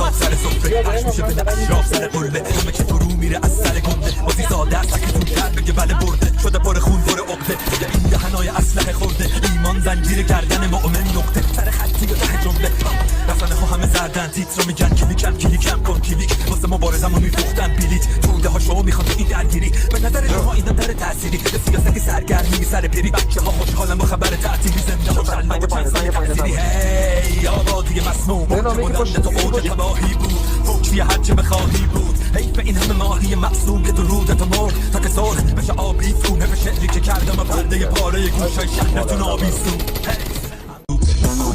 مهتاب سر سفره پش میشه به اطراف سر قلبه همه که فرو میره از سر گنده بازی ساده است که زودتر بگه بله برده شده پر خون پر عقده دیگه این دهنای اسلحه خورده ایمان زنجیر گردن مؤمن نقطه سر خطی و ته جمله رسانه ها همه زردن تیتر رو میگن کلیکم کن کلیک واسه مبارزمو میفروختن بلیت توده ها شما میخوان این درگیری به نظر شما این داره تأثیری به سیاست سرگرمی سر پیری بچه ها خوشحالن با خبر تعطیلی زنده ها شلمک چند سایه تأثیری هی آبادی مسموم بلند تو اوج تباهی بود فوقی هر چه بخواهی بود حیف به این همه ماهی معصوم که تو رودت مرد تا که صلح بشه آبی فرو نفه شعری که کردم پرده پاره گوشای شهرتون آویزون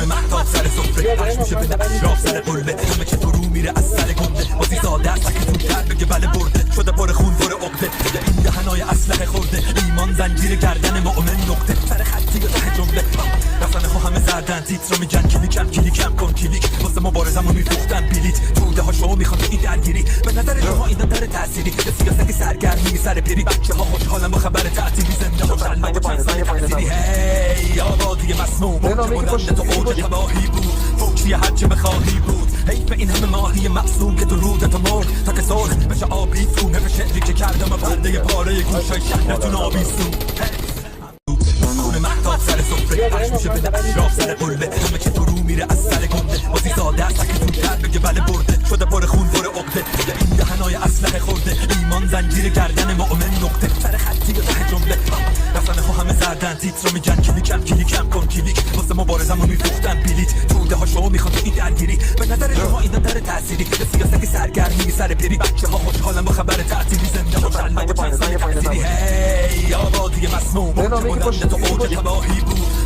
خون مهتاب سر سفره پش میشه به اطراف سر قلبه همه که فرو میره از سر گنده بازی ساده است که زودتر بگه بله برده شده پر خون پر عقده دیگه این دهنای اسلحه خورده ایمان زنجیر گردن مؤمن نقطه سر خطی و ته جمله رسانه ها همه زردن تیتر رو میگن کلیکم کن کلیک واسه مبارزمو میفروختن بلیت توده ها شما میخوان این درگیری به نظر شما این داره تأثیری به سیاست سرگرمی سر پیری بچه ها خوشحالن با خبر تعطیلی زنده ها شلمک چند سایه تأثیری هی آبادی مسموم بلند تو اوج تباهی بود فوقی هر چه بخواهی بود حیف به این همه ماهی معصوم که تو رودت مرد تا که صلح بشه آبی فرو نفه شعری که کردم پرده پاره گوشای شهرتون آویزون خون مهتاب سر سفره پش میشه به اطراف سر قلبه همه که فرو میره از سر گنده بازی ساده است که زودتر بگه بله برده شده پر خون پر عقده دیگه این دهنای اسلحه خورده ایمان زنجیر گردن مؤمن نقطه سر خطی و ته جمله رسانه ها همه زردن تیتر رو میگن کلیکم کن کلیک واسه مبارزمو میفروختن بلیت توده ها شما میخوان این درگیری به نظر شما این داره تأثیری به سیاست سرگرمی سر پیری بچه ها خوشحالن با خبر تعطیلی زنده ها شلمک چند سایه تأثیری هی آبادی مسموم بلند تو اوج تباهی بود